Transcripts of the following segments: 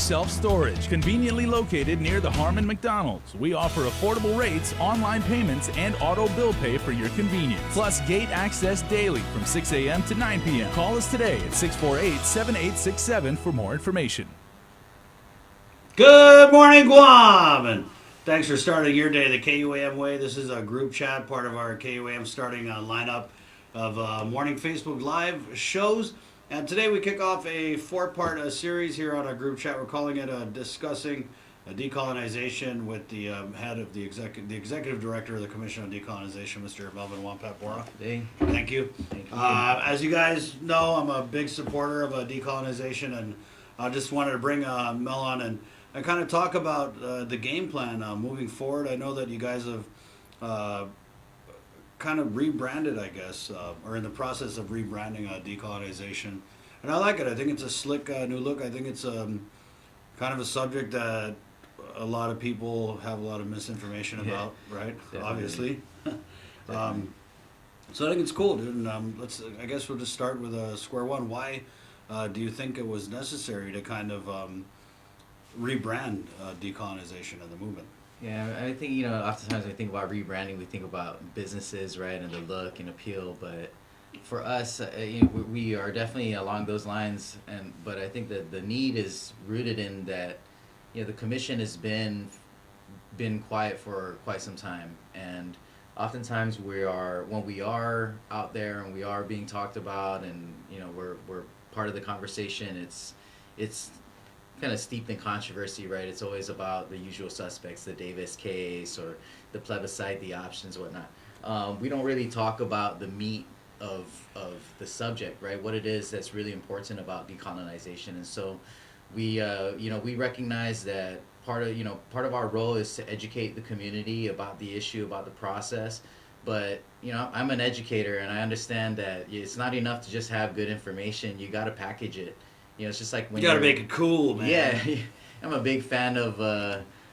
Self-storage, conveniently located near the Harmon McDonald's. We offer affordable rates, online payments, and auto bill pay for your convenience. Plus gate access daily from 6 a.m. to 9 p.m. Call us today at 648-7867 for more information. Good morning, Guam, and thanks for starting your day the KUAM way. This is a group chat, part of our KUAM starting lineup of morning Facebook Live shows. And today we kick off a four-part series here on our group chat. We're calling it Discussing Decolonization with the head of the executive director of the Commission on Decolonization, Mr. Melvin Won Pat-Borja. Hey. Thank you. As you guys know, I'm a big supporter of decolonization, and I just wanted to bring Mel on and kind of talk about the game plan moving forward. I know that you guys have kind of rebranded, I guess, or in the process of rebranding decolonization, and I like it. I think it's a slick new look. I think it's kind of a subject that a lot of people have a lot of misinformation about, right? Definitely. Obviously. So I think it's cool, dude. And I guess we'll just start with square one. Why do you think it was necessary to kind of rebrand decolonization of the movement? Yeah, I think, oftentimes when we think about rebranding, we think about businesses, right, and the look and appeal. But for us, we are definitely along those lines. But I think that the need is rooted in that, the commission has been quiet for quite some time, and oftentimes when we are out there and we are being talked about, and we're part of the conversation, it's kind of steeped in controversy, right? It's always about the usual suspects, the Davis case or the plebiscite, the options, whatnot. We don't really talk about the meat of the subject, right? What it is that's really important about decolonization. And so we recognize that part of our role is to educate the community about the issue, about the process. But I'm an educator, and I understand that it's not enough to just have good information. You got to package it. It's just like when you gotta make it cool, man. Yeah, I'm a big fan of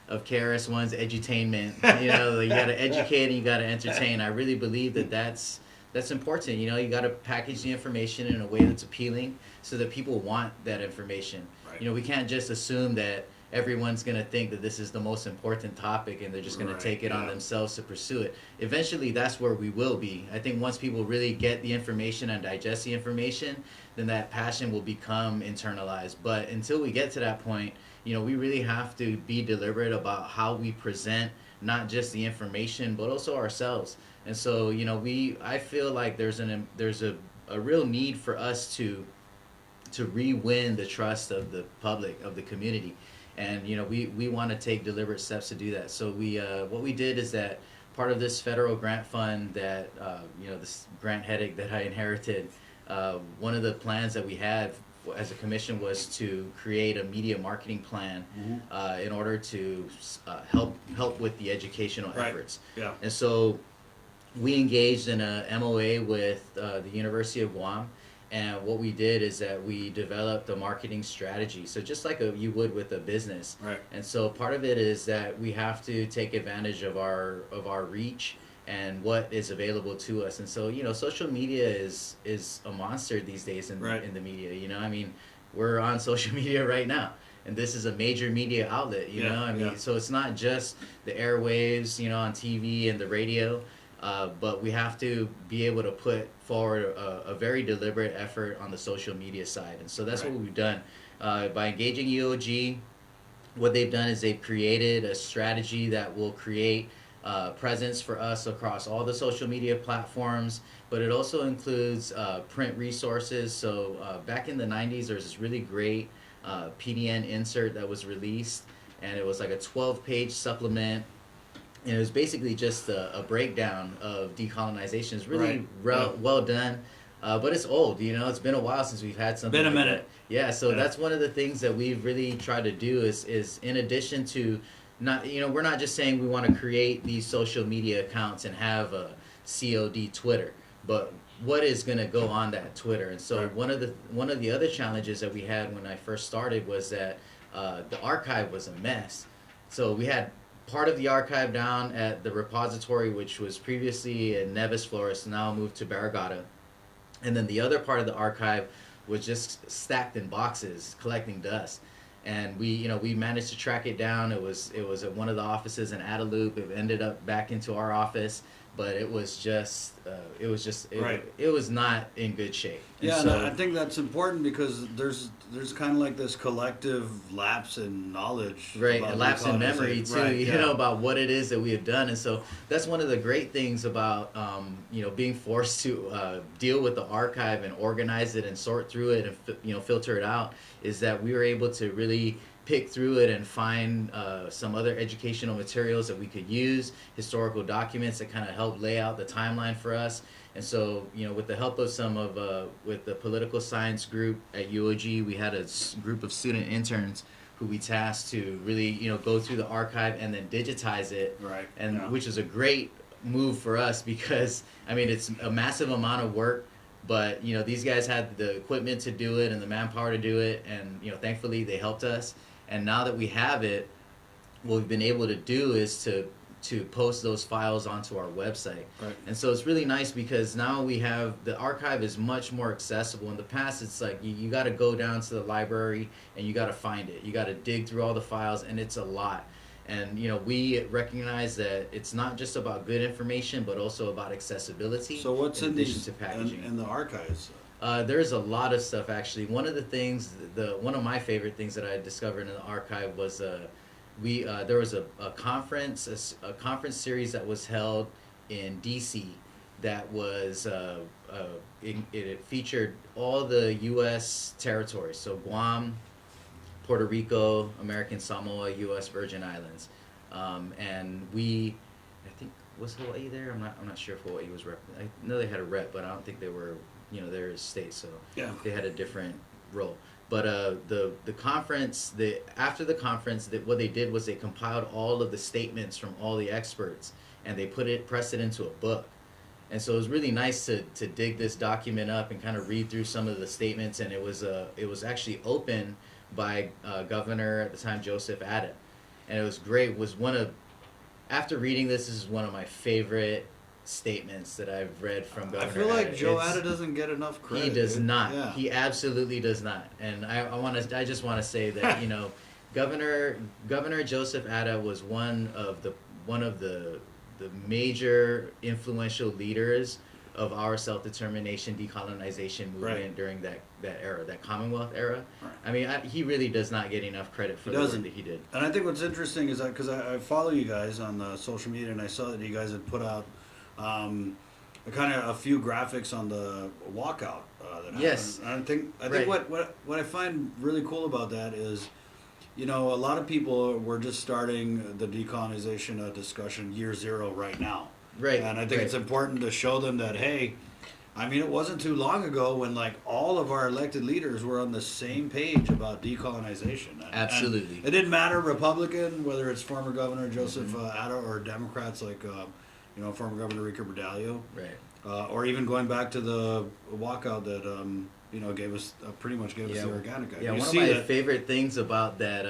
KRS-One's edutainment. You gotta educate and you gotta entertain. I really believe that that's important. You gotta package the information in a way that's appealing so that people want that information. Right. We can't just assume that everyone's going to think that this is the most important topic and they're just going to take it on themselves to pursue it. Eventually, that's where we will be. I think once people really get the information and digest the information, then that passion will become internalized. But until we get to that point, we really have to be deliberate about how we present not just the information, but also ourselves. And so, I feel like there's a real need for us to re-win the trust of the public, of the community. And we want to take deliberate steps to do that. So what we did is that part of this federal grant fund that this grant headache that I inherited, one of the plans that we had as a commission was to create a media marketing plan in order to help with the educational efforts. Yeah. And so we engaged in a MOA with the University of Guam. And what we did is that we developed a marketing strategy. So just like you would with a business. Right. And so part of it is that we have to take advantage of our reach and what is available to us. And so, social media is a monster these days in the media. We're on social media right now. And this is a major media outlet, So it's not just the airwaves, on TV and the radio. But we have to be able to put forward a very deliberate effort on the social media side. And so that's what we've done. By engaging EOG, what they've done is they've created a strategy that will create presence for us across all the social media platforms, but it also includes print resources. So back in the 90s, there was this really great PDN insert that was released, and it was like a 12-page supplement. And it was basically just a breakdown of decolonization. It's really well done, but it's old. It's been a while since we've had something. Been a minute. Yeah, so that's one of the things that we've really tried to do is in addition to not, we're not just saying we want to create these social media accounts and have a COD Twitter, but what is going to go on that Twitter? And so one of the other challenges that we had when I first started was that the archive was a mess. So we had part of the archive down at the repository, which was previously in Nevis Flores, now moved to Barragata. And then the other part of the archive was just stacked in boxes, collecting dust. and we managed to track it down. It was at one of the offices in Adelup. It ended up back into our office, but it was just Right. it was not in good shape. And Yeah, so, and I think that's important because there's kind of like this collective lapse in knowledge, right, about a lapse in memory decolonization. too, Right, you yeah. know, about what it is that we have done. And so that's one of the great things about being forced to deal with the archive and organize it and sort through it and filter it out, is that we were able to really pick through it and find some other educational materials that we could use, historical documents that kind of help lay out the timeline for us. And so, with the help of with the political science group at UOG, we had a group of student interns who we tasked to really, go through the archive and then digitize it. Right, And yeah. which is a great move for us because, it's a massive amount of work, but, these guys had the equipment to do it and the manpower to do it. And, thankfully they helped us. And now that we have it, what we've been able to do is to post those files onto our website. Right. And so it's really nice because now we have, the archive is much more accessible. In the past, it's like you got to go down to the library and you got to find it. You got to dig through all the files, and it's a lot. And we recognize that it's not just about good information, but also about accessibility. So what's in addition these to packaging? in the archives? There's a lot of stuff actually. One of the things, one of my favorite things that I discovered in the archive was there was a conference series that was held in DC that was it featured all the U.S. territories, so Guam, Puerto Rico, American Samoa, U.S. Virgin Islands, and I think, was Hawaii there? I'm not sure if Hawaii was rep. I know they had a rep, but I don't think they were, they're a state, so Yeah. they had a different role. But the conference, after the conference, what they did was they compiled all of the statements from all the experts, and they pressed it into a book. And so it was really nice to dig this document up and kind of read through some of the statements. And it was actually opened by Governor at the time, Joseph Ada, and it was great. After reading this is one of my favorite statements that I've read from Governor. I feel like Ada. Joe Ada doesn't get enough credit. He does not. Yeah. He absolutely does not. And I just want to say that Governor Joseph Ada was one of the major influential leaders of our self-determination decolonization movement. Right. During that era, that Commonwealth era. Right. He really does not get enough credit for He the work doesn't. that he did. And I think what's interesting is that because I follow you guys on the social media, and I saw that you guys had put out a few graphics on the walkout that Yes. happened. And I Right. think what I find really cool about that is, a lot of people were just starting the decolonization discussion year zero right now. Right. And I think it's important to show them that, hey, it wasn't too long ago when all of our elected leaders were on the same page about decolonization. And Absolutely. it didn't matter Republican, whether it's former Governor Joseph Ada, or Democrats like former Governor Rico Berdalio, Right. or even going back to the walkout that gave us pretty much gave us the organic guy. Yeah, You one of see my that- favorite things about that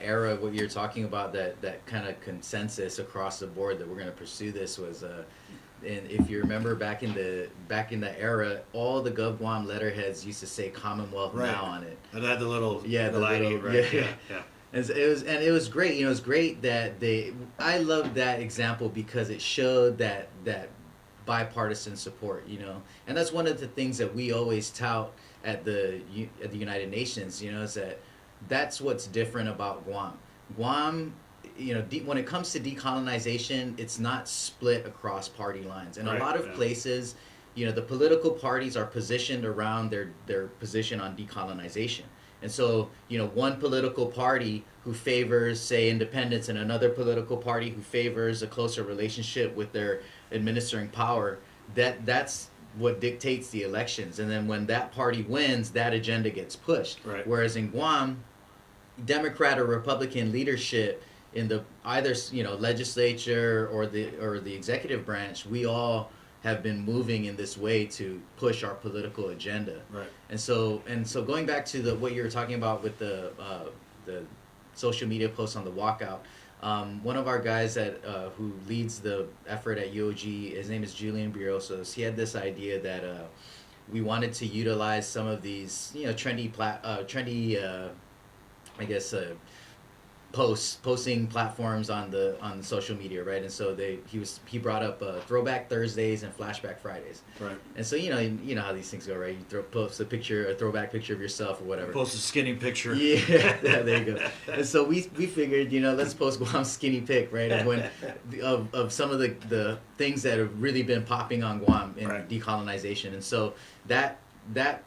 era, what you're talking about, that kind of consensus across the board that we're going to pursue this was, and if you remember back in that era, all the GovGuam letterheads used to say Commonwealth Right. Now on it. And had the little Yeah, the lady, little- right? yeah. Yeah. And it was great. It was great that I loved that example because it showed that bipartisan support, and that's one of the things that we always tout at the United Nations, is that's what's different about Guam. Guam, when it comes to decolonization, it's not split across party lines. In a Right, lot of yeah. places, the political parties are positioned around their position on decolonization. And so, one political party who favors, say, independence, and another political party who favors a closer relationship with their administering power, that's what dictates the elections. And then when that party wins, that agenda gets pushed. Right. Whereas in Guam, Democrat or Republican leadership in the either legislature or the executive branch, we all have been moving in this way to push our political agenda. Right. And so going back to what you were talking about with the social media posts on the walkout, one of our guys who leads the effort at UOG, his name is Julian Briosos. He had this idea that we wanted to utilize some of these trendy I guess, posting platforms on the social media, right? And so he brought up Throwback Thursdays and Flashback Fridays, Right. and so you know how these things go, right? You post a throwback picture of yourself or whatever. Post a skinny picture. Yeah, there you go. And so we figured, let's post Guam's skinny pic, right? Of some of the things that have really been popping on Guam in Right. decolonization, and so that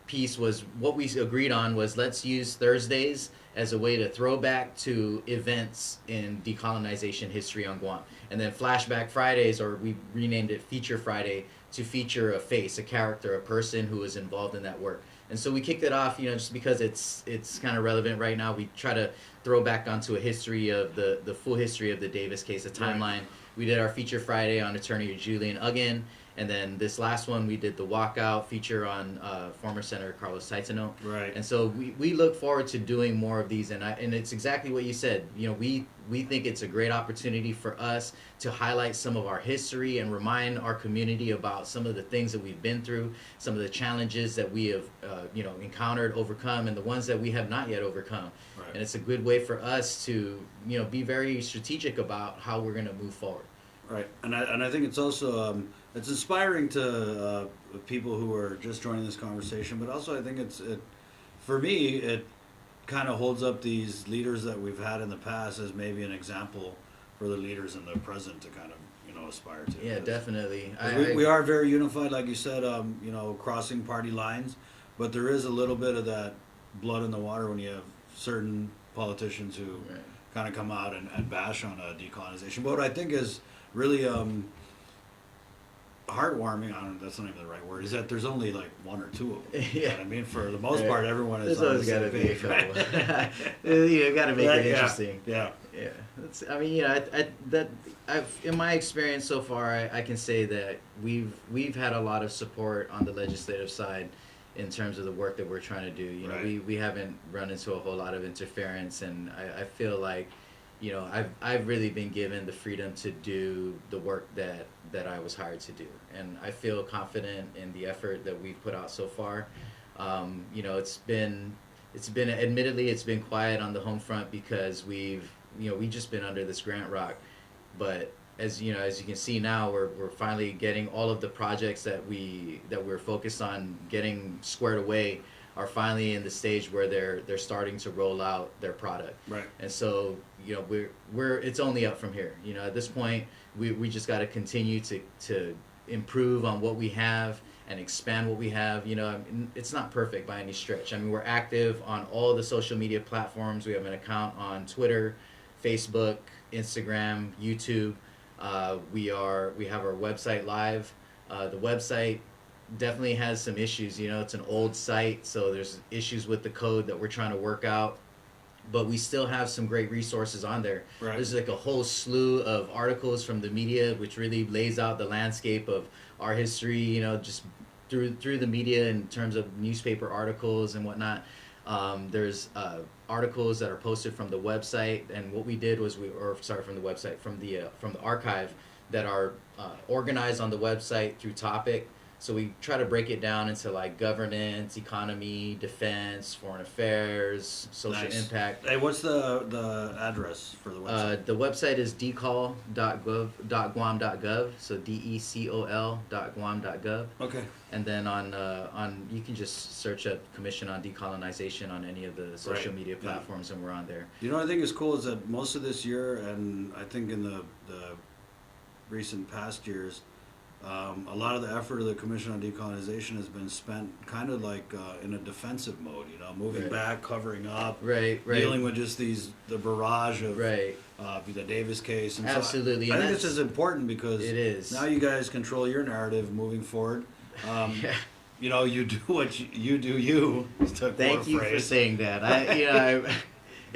piece was what we agreed on was let's use Thursdays as a way to throw back to events in decolonization history on Guam. And then Flashback Fridays, or we renamed it Feature Friday, to feature a face, a character, a person who was involved in that work. And so we kicked it off, just because it's kind of relevant right now. We try to throw back onto a history of the full history of the Davis case, a timeline. Right. We did our Feature Friday on Attorney Julian Uggan. And then this last one, we did the walkout feature on former Senator Carlos Taitano. Right. And so we look forward to doing more of these. And it's exactly what you said. We think it's a great opportunity for us to highlight some of our history and remind our community about some of the things that we've been through, some of the challenges that we have, encountered, overcome, and the ones that we have not yet overcome. Right. And it's a good way for us to, be very strategic about how we're going to move forward. Right. And I think it's also it's inspiring to people who are just joining this conversation, but also I think for me, it kind of holds up these leaders that we've had in the past as maybe an example for the leaders in the present to kind of, aspire to. Yeah, definitely. We are very unified, like you said, crossing party lines, but there is a little bit of that blood in the water when you have certain politicians who right. kind of come out and bash on decolonization. But what I think is really heartwarming, that's not even the right word, is that there's only like one or two of them. Yeah. You know what I mean? For the most part, everyone is There's on always the got to same be a page, couple. right? You got to make it Yeah. interesting. Yeah. Yeah. In my experience so far, I can say that we've had a lot of support on the legislative side in terms of the work that we're trying to do. Right. We haven't run into a whole lot of interference, and I feel like I've really been given the freedom to do the work that I was hired to do, and I feel confident in the effort that we've put out so far. It's been admittedly it's been quiet on the home front because we've just been under this grant rock, but as you can see now, we're finally getting all of the projects that we're focused on getting squared away are finally in the stage where they're starting to roll out their product. Right. And so we're it's only up from here. At this point we just got to continue to improve on what we have and expand what we have. It's not perfect by any stretch. We're active on all the social media platforms. We have an account on Twitter, Facebook, Instagram, YouTube. We have our website live. The website definitely has some issues. It's an old site, so there's issues with the code that we're trying to work out, but we still have some great resources on there. Right. There's like a whole slew of articles from the media which really lays out the landscape of our history, just through the media in terms of newspaper articles and whatnot. There's articles that are posted from the website, and what we did was from the archive that are organized on the website through topic. So we try to break it down into like governance, economy, defense, foreign affairs, social impact. Hey, what's the address for the website? The website is decol.guam.gov, so decol.guam.gov. Okay. And then on you can just search up Commission on Decolonization on any of the social media platforms, and we're on there. What I think is cool is that most of this year, and I think in the recent past years, a lot of the effort of the Commission on Decolonization has been spent kind of like in a defensive mode, moving back, covering up, dealing with just the barrage of the Davis case. And absolutely. So I think this is important because it is. Now you guys control your narrative moving forward. You do what you do. Thank you for saying that.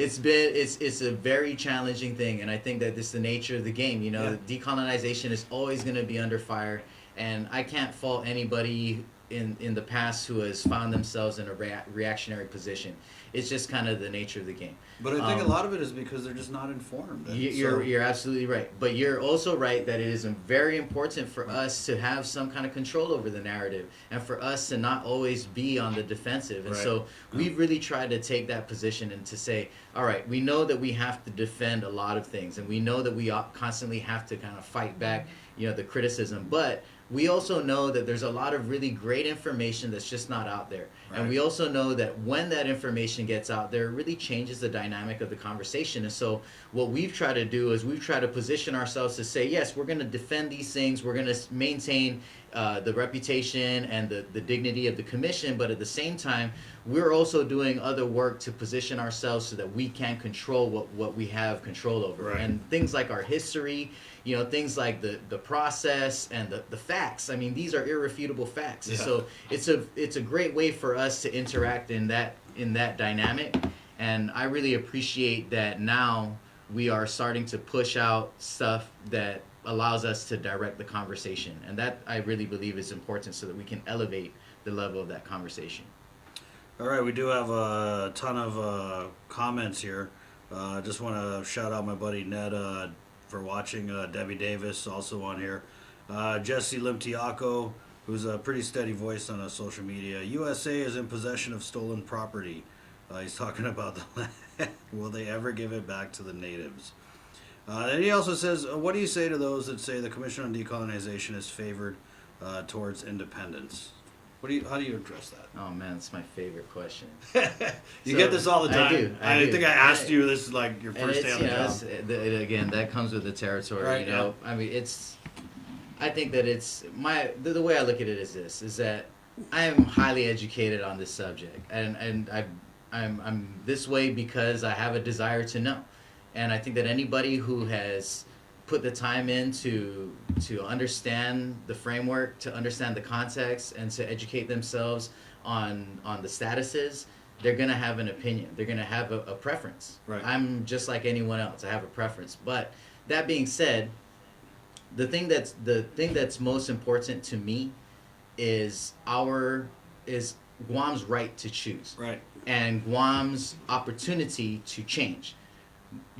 It's a very challenging thing, and I think that it's the nature of the game. Decolonization is always going to be under fire, and I can't fault anybody in the past who has found themselves in a reactionary position. It's just kind of the nature of the game. But I think a lot of it is because they're just not informed. You're absolutely right. But you're also right that it is very important for us to have some kind of control over the narrative and for us to not always be on the defensive. And so we've really tried to take that position and to say, all right, we know that we have to defend a lot of things, and we know that we constantly have to kind of fight back, the criticism. But we also know that there's a lot of really great information that's just not out there. Right. And we also know that when that information gets out there, it really changes the dynamic of the conversation. And so what we've tried to do is we've tried to position ourselves to say, yes, we're going to defend these things. We're going to maintain the reputation and the dignity of the commission. But at the same time, we're also doing other work to position ourselves so that we can control what we have control over. Right. And things like our history, things like the process and the facts. I mean, these are irrefutable facts. Yeah. So it's a great way for us to interact in that dynamic. And I really appreciate that now we are starting to push out stuff that allows us to direct the conversation. And that I really believe is important so that we can elevate the level of that conversation. All right, we do have a ton of comments here. Just want to shout out my buddy Ned for watching. Debbie Davis also on here. Jesse Limtiaco, who's a pretty steady voice on social media. USA is in possession of stolen property. He's talking about the land. Will they ever give it back to the natives? Then he also says, what do you say to those that say the Commission on Decolonization is favored towards independence? How do you address that? Oh man, that's my favorite question. You get this all the time. I do. think I asked you this is like your first day on the job. Again, that comes with the territory. Right, Yeah. I mean, I think that the way I look at it is that I am highly educated on this subject, and I'm this way because I have a desire to know, and I think that anybody who has put the time in to understand the framework, to understand the context, and to educate themselves on the statuses, they're going to have an opinion. They're going to have a preference. Right. I'm just like anyone else. I have a preference. But that being said, the thing that's most important to me is Guam's right to choose. Right. And Guam's opportunity to change.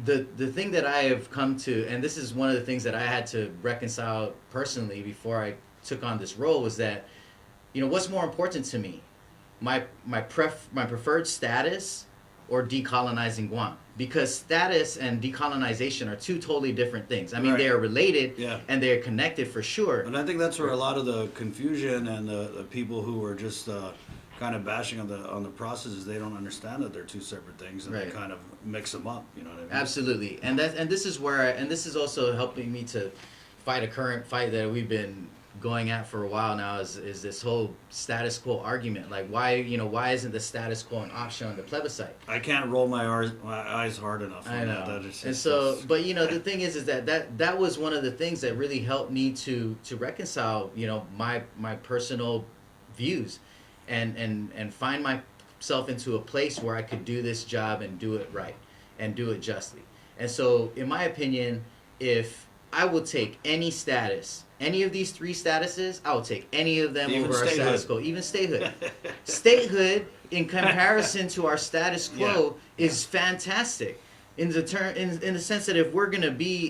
The thing that I have come to, and this is one of the things that I had to reconcile personally before I took on this role, was that, what's more important to me, my preferred status or decolonizing Guam? Because status and decolonization are two totally different things. I mean, They are related, and they are connected for sure. And I think that's where a lot of the confusion and the people who are just kind of bashing on the processes, they don't understand that they're two separate things, and they kind of mix them up. You know what I mean? Absolutely, and this is also helping me to fight a current fight that we've been going at for a while now. Is this whole status quo argument? Like, why isn't the status quo an option on the plebiscite? I can't roll my eyes hard enough. I know. But the thing is that was one of the things that really helped me to reconcile my personal views. And find myself into a place where I could do this job and do it right and do it justly. And so, in my opinion, if I would take any status, any of these three statuses, I will take any of them over our status quo. Even statehood. Statehood, in comparison to our status quo, is fantastic. In the sense that if we're gonna be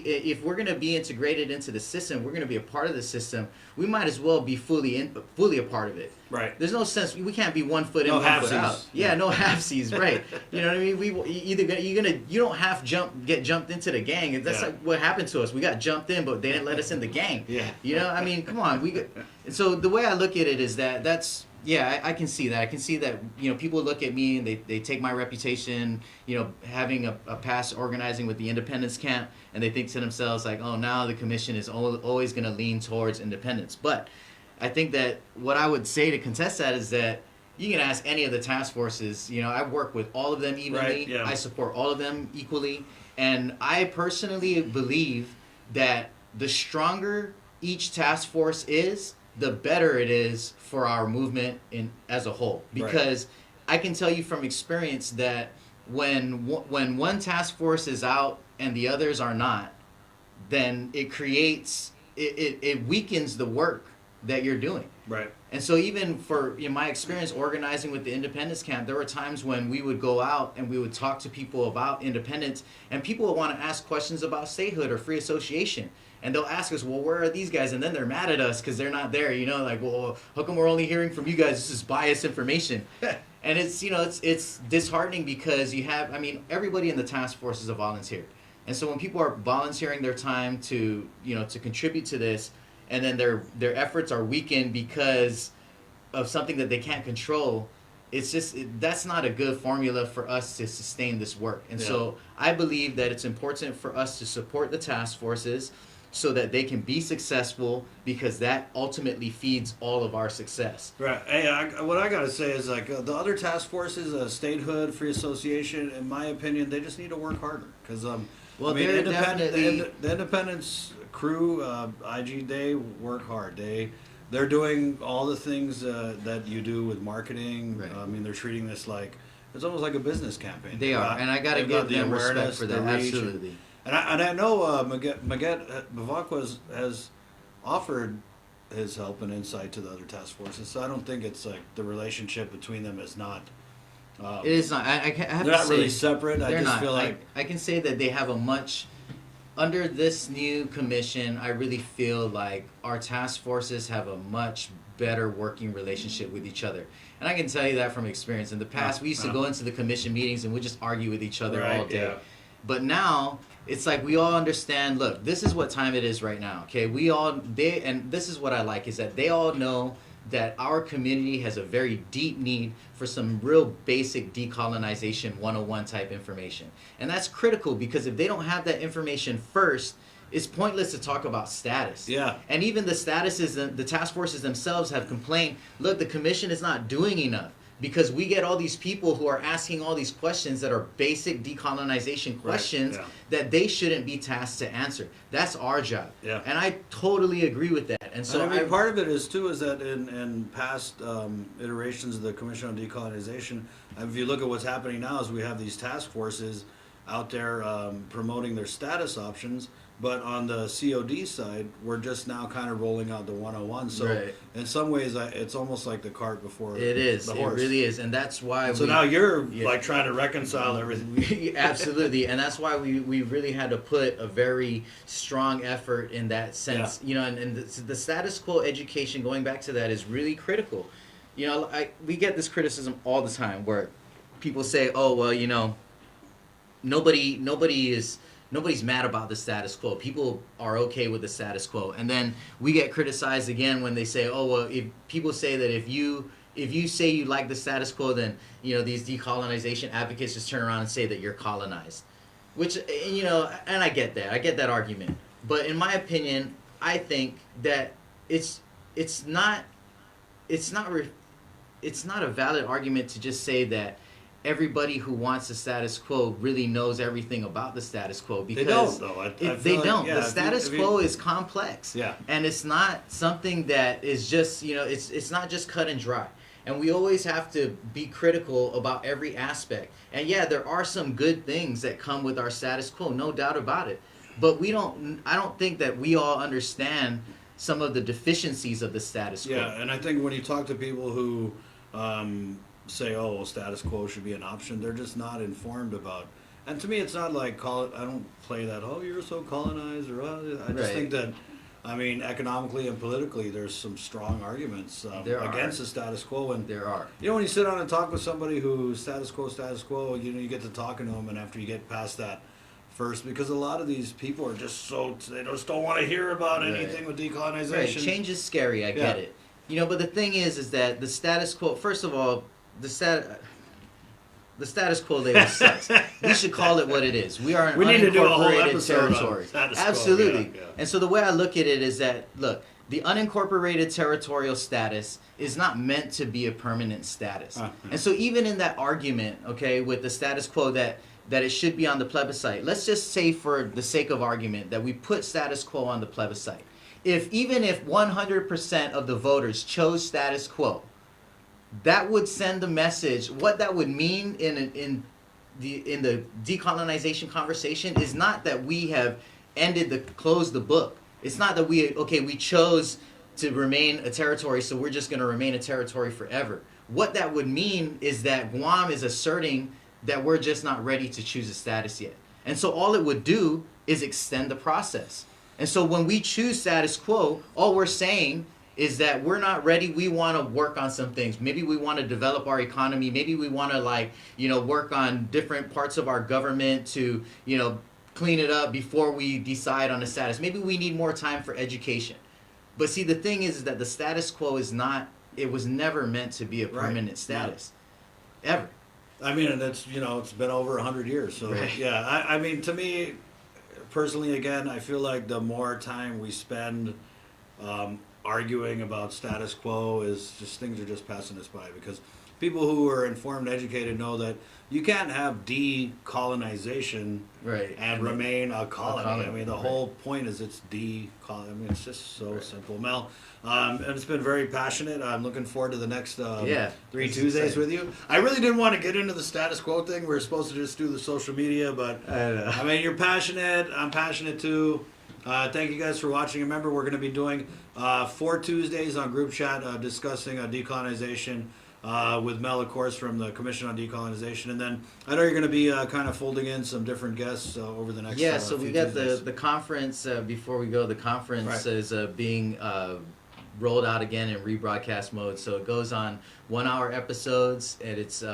integrated into the system, we're gonna be a part of the system. We might as well be fully a part of it. Right. There's no sense. We can't be 1 foot in, 1 foot out. Yeah, no halfsies. Right. You know what I mean? You don't get jumped into the gang, and that's like what happened to us. We got jumped in, but they didn't let us in the gang. Yeah. I mean, come on. So the way I look at it is that's. Yeah, I can see that. I can see that, people look at me and they take my reputation, having a past organizing with the independence camp, and they think to themselves like, oh, now the commission is always going to lean towards independence. But I think that what I would say to contest that is that you can ask any of the task forces. I work with all of them evenly. Right, yeah. I support all of them equally. And I personally believe that the stronger each task force is, the better it is for our movement as a whole. Because I can tell you from experience that when one task force is out and the others are not, then it weakens the work that you're doing. Right. And so even in my experience organizing with the independence camp, there were times when we would go out and we would talk to people about independence, and people would want to ask questions about statehood or free association. And they'll ask us, well, where are these guys? And then they're mad at us because they're not there. Like, well, how come we're only hearing from you guys? This is biased information. And it's, it's disheartening because everybody in the task force is a volunteer. And so when people are volunteering their time to contribute to this, and then their efforts are weakened because of something that they can't control, that's not a good formula for us to sustain this work. And so I believe that it's important for us to support the task forces so that they can be successful, because that ultimately feeds all of our success. Right. Hey, what I got to say is, like, the other task forces, statehood, free association, in my opinion, they just need to work harder. Because, they're definitely... the independence crew, IG, they work hard. They're doing all the things that you do with marketing. Right. They're treating this like, it's almost like a business campaign. They are, and I got to give them respect for that. Absolutely. And I know Maget Bavakwa has offered his help and insight to the other task forces, so I don't think it's like the relationship between them is not. It is not. I have they're to not say, really separate. I just not. feel like I can say that they have a much. Under this new commission, I really feel like our task forces have a much better working relationship with each other. And I can tell you that from experience. In the past, we used to go into the commission meetings and we'd just argue with each other all day. Yeah. But now, it's like we all understand, look, this is what time it is right now, okay? And this is what I like, is that they all know that our community has a very deep need for some real basic decolonization 101 type information. And that's critical, because if they don't have that information first, it's pointless to talk about status. Yeah. And even the statuses, the task forces themselves have complained, look, the commission is not doing enough, because we get all these people who are asking all these questions that are basic decolonization questions that they shouldn't be tasked to answer. That's our job. Yeah. And I totally agree with that. And so part of it is too is that in past iterations of the Commission on Decolonization, if you look at what's happening now, is we have these task forces out there promoting their status options. But on the COD side, we're just now kind of rolling out the 101. So in some ways, it's almost like the cart before the horse. It really is. And that's why so now you're like trying to reconcile everything. Absolutely. And that's why we really had to put a very strong effort in that sense. And the status quo education, going back to that, is really critical. We get this criticism all the time where people say, oh, well, nobody's mad about the status quo. People are okay with the status quo. And then we get criticized again when they say, oh, well, if people say that if you say you like the status quo, then, these decolonization advocates just turn around and say that you're colonized. Which, and I get that. I get that argument. But in my opinion, I think that it's not a valid argument to just say that everybody who wants the status quo really knows everything about the status quo, because they don't, though. They don't. The status quo is complex. Yeah. And it's not something that is just, it's not just cut and dry. And we always have to be critical about every aspect. And yeah, there are some good things that come with our status quo, no doubt about it. But I don't think that we all understand some of the deficiencies of the status quo. Yeah, and I think when you talk to people who say, oh, well, status quo should be an option, they're just not informed about. And to me, it's not like I don't play that, oh, you're so colonized, or I just think that, economically and politically, there's some strong arguments against the status quo. And there are. When you sit down and talk with somebody who's status quo, you get to talking to them, and after you get past that first, because a lot of these people are just they just don't want to hear about anything with decolonization. Right. Change is scary, I get it. But the thing is that the status quo, first of all, the status quo label sucks. We should call it what it is. We are an unincorporated territory. Absolutely. Yeah. And so the way I look at it is that, look, the unincorporated territorial status is not meant to be a permanent status. And so even in that argument, okay, with the status quo that it should be on the plebiscite, let's just say for the sake of argument that we put status quo on the plebiscite. Even if 100% of the voters chose status quo, that would send the message. What that would mean in the decolonization conversation is not that we have closed the book. It's not that we chose to remain a territory, so we're just going to remain a territory forever. What that would mean is that Guam is asserting that we're just not ready to choose a status yet. And so all it would do is extend the process. And so when we choose status quo, all we're saying is that we're not ready. We want to work on some things. Maybe we want to develop our economy. Maybe we want to work on different parts of our government to, clean it up before we decide on the status. Maybe we need more time for education. But see, the thing is that the status quo is not, it was never meant to be a permanent status. Ever. I mean, and it's been over 100 years. So yeah, I mean, to me, personally, again, I feel like the more time we spend arguing about status quo, is just things are just passing us by, because people who are informed, educated know that you can't have decolonization and remain a colony. I mean, the whole point is it's decolonization. I mean, it's just so simple. Mel, and it's been very passionate. I'm looking forward to the next 3 Tuesdays with you. I really didn't want to get into the status quo thing. We were supposed to just do the social media, but I mean, you're passionate. I'm passionate too. Thank you guys for watching. Remember, we're going to be doing 4 Tuesdays on GroupChat discussing decolonization. With Mel, of course, from the Commission on Decolonization. And then I know you're going to be kind of folding in some different guests over the next so we got the conference, before we go, the conference is being rolled out again in rebroadcast mode. So it goes on 1-hour episodes, and it's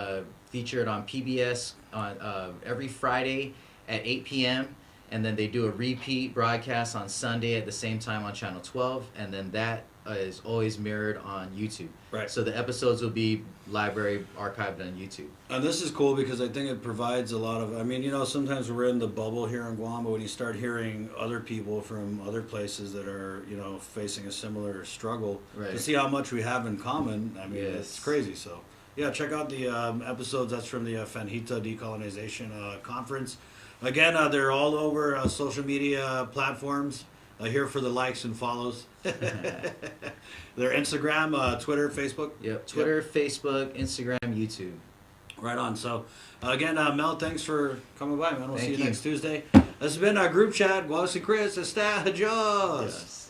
featured on PBS on every Friday at 8 p.m. And then they do a repeat broadcast on Sunday at the same time on Channel 12. And then that is always mirrored on YouTube. Right. So the episodes will be library archived on YouTube. And this is cool because I think it provides a lot of, I mean, sometimes we're in the bubble here in Guam, but when you start hearing other people from other places that are, facing a similar struggle, to see how much we have in common, I mean, it's crazy. So, yeah, check out the episodes. That's from the Fanhita Decolonization Conference. Again, they're all over social media platforms. Here for the likes and follows. Their Instagram, Twitter, Facebook. Yep, Twitter, Facebook, Instagram, YouTube. Right on. So, again, Mel, thanks for coming by, man. We'll see you next Tuesday. This has been our group chat. Guas y Chris, está Adios.